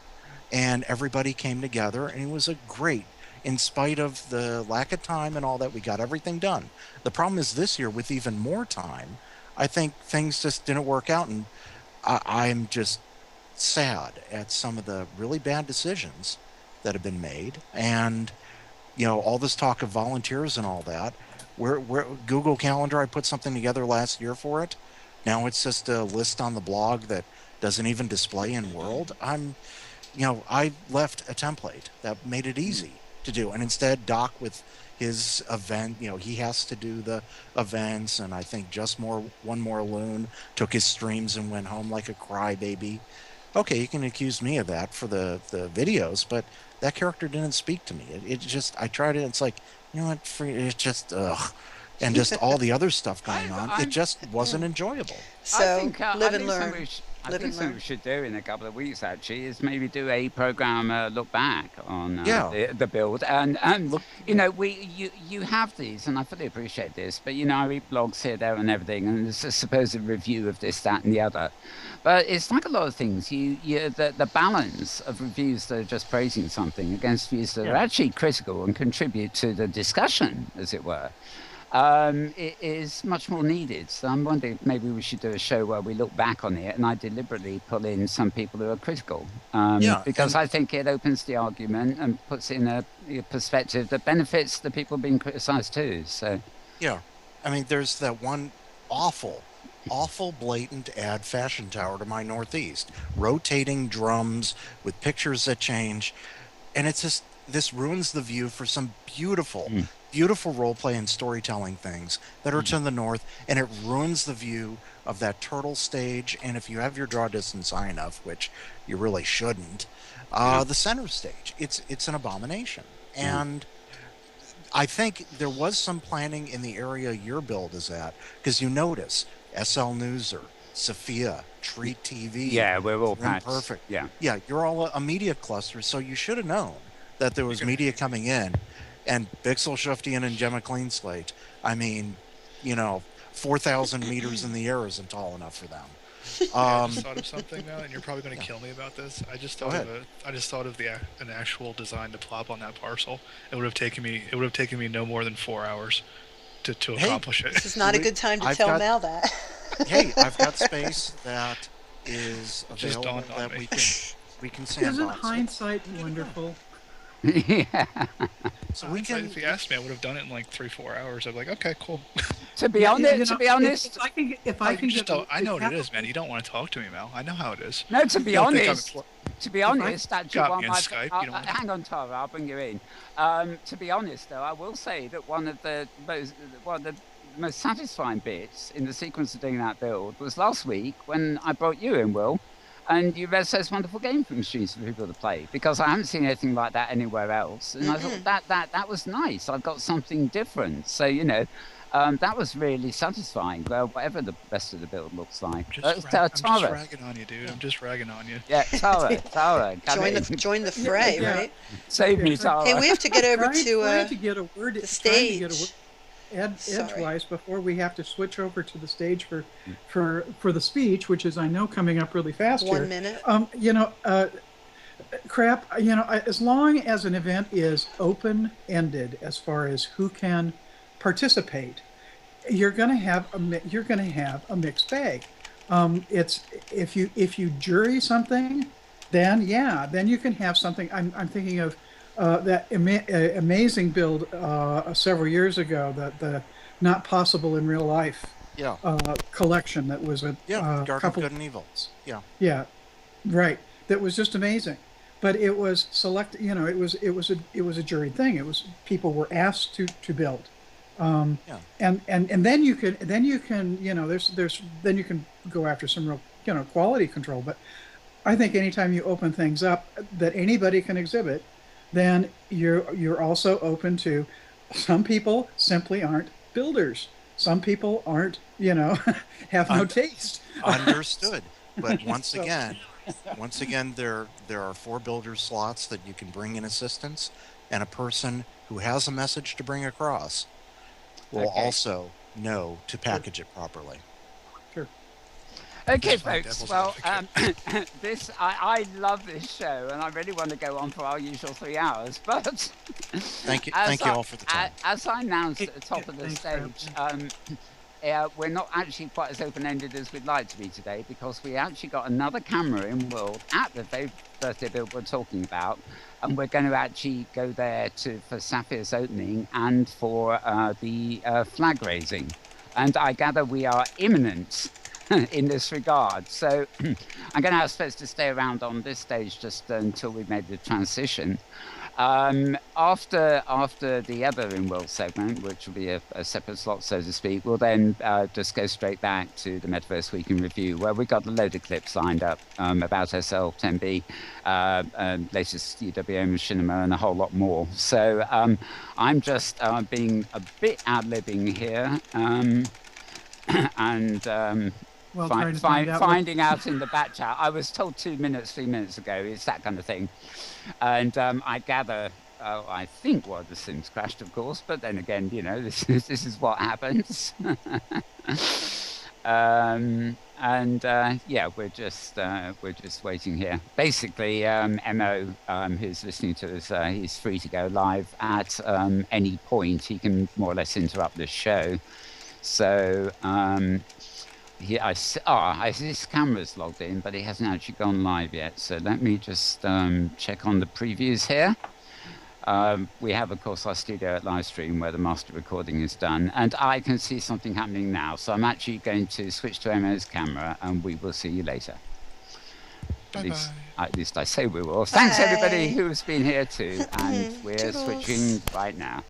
and everybody came together, and it was a great, in spite of the lack of time and all that, we got everything done. The problem is this year, with even more time, I think things just didn't work out, and I'm just sad at some of the really bad decisions that have been made. And all this talk of volunteers and all that, where Google Calendar, I put something together last year for it. Now it's just a list on the blog that doesn't even display in World. I left a template that made it easy to do, and instead Doc with his event, he has to do the events, and I think one more loon took his streams and went home like a crybaby. Okay, you can accuse me of that for the videos, but that character didn't speak to me. It just, I tried it, it's like, it's just, ugh. And just all the other stuff going on, it just wasn't enjoyable. So, live and learn. I think something we should do in a couple of weeks, actually, is maybe do a program look back on the build. And look, you have these, and I fully appreciate this, but, I read blogs here, there, and everything, and there's a supposed review of this, that, and the other. But it's like a lot of things. The balance of reviews that are just praising something against views that are actually critical and contribute to the discussion, as it were. It is much more needed. So I'm wondering if maybe we should do a show where we look back on it, and I deliberately pull in some people who are critical, because I think it opens the argument and puts it in a perspective that benefits the people being criticised too. So there's that one awful blatant ad, Fashion Tower to my northeast, rotating drums with pictures that change, and it's just, this ruins the view for some beautiful role play and storytelling things that are to the north, and it ruins the view of that turtle stage. And if you have your draw distance high enough, which you really shouldn't, the center stage, it's an abomination. And I think there was some planning in the area your build is at, because you notice SL Newser, Sophia, Treat TV. Yeah, we're all perfect. Yeah, you're all a media cluster, so you should have known that there was media coming in. And Bixel, Shuftian, and Gemma Cleanslate, 4,000 meters in the air isn't tall enough for them. I just thought of something now, and you're probably going to kill me about this. I just thought of an actual design to plop on that parcel. It would have taken me no more than 4 hours to accomplish it. This is not a good time to tell Mal that. Hey, I've got space that is Just available dawned on that me. we can sandbox Isn't it. hindsight wonderful? Yeah. So we can. If you asked me, I would have done it in like 3-4 hours. I'd be like, okay, cool. To be Yeah, honest, you to know, be honest, if I can get, I know what it is, man. You don't want to talk to me, Mel. I know how it is. no, to be You don't think I'm honest, important. to be honest, actually, got one me of on my Skype, you don't want to- hang on, Tara, I'll bring you in. To be honest, though, I will say that one of the most satisfying bits in the sequence of doing that build was last week when I brought you in, Will, and you read those wonderful game machines for people to play, because I haven't seen anything like that anywhere else, and I thought that was nice. I got something different, so that was really satisfying. Well, whatever the rest of the build looks like. I'm just Tara, ragging on you, dude. I'm just ragging on you. yeah, Tara, come in. Join the fray, Yeah. right? Save me, Yeah. Tara. Hey, we have to get over trying to to get a word, the trying to stage. get a word Sorry. edgewise before we have to switch over to the stage for the speech, which is I know coming up really fast 1 here. minute. Crap. As long as an event is open-ended as far as who can participate, you're going to have a mixed bag. It's if you jury something, then you can have something. I'm thinking of that amazing build several years ago, the Not Possible in Real Life Yeah. collection that was a Garden couple of Good and Evil. Yeah. yeah, right. That was just amazing. But it was select. It was a juried thing. It was people were asked to build. And then you can then you can go after some real quality control. But I think anytime you open things up that anybody can exhibit, then you're also open to some people simply aren't builders. Some people aren't have no taste. Understood. But once again, there are 4 builder slots that you can bring in assistance, and a person who has a message to bring across will also know to package it properly. Sure. Okay, Just my folks. devil's Well, advocate. I love this show, and I really want to go on for our usual 3 hours. But Thank you all for the time. As I announced at the top of the Thanks, stage, we're not actually quite as open-ended as we'd like to be today, because we actually got another camera in World at the very birthday build we're talking about, and we're going to actually go there for Sapphire's opening and for the flag raising. And I gather we are imminent in this regard. So I'm going to ask folks to stay around on this stage just until we've made the transition. After the other Inworld segment, which will be a separate slot, so to speak, we'll then just go straight back to the Metaverse Week in Review, where we've got a load of clips lined up about SL10B, latest UWM machinima, and a whole lot more. So I'm just being a bit ad-libbing here, and finding out in the back chat. I was told 2 minutes, 3 minutes ago. It's that kind of thing. And I gather, I think, the Sims crashed, of course. But then again, this is what happens. We're just waiting here. Basically, Mo, who's listening to us, he's free to go live at any point. He can more or less interrupt the show. So. I see his camera's logged in, but he hasn't actually gone live yet. So let me just check on the previews here. We have, of course, our studio at Livestream where the master recording is done. And I can see something happening now. So I'm actually going to switch to Emo's camera, and we will see you later. At least I say we will. Thanks, everybody who's been here too. And we're switching right now.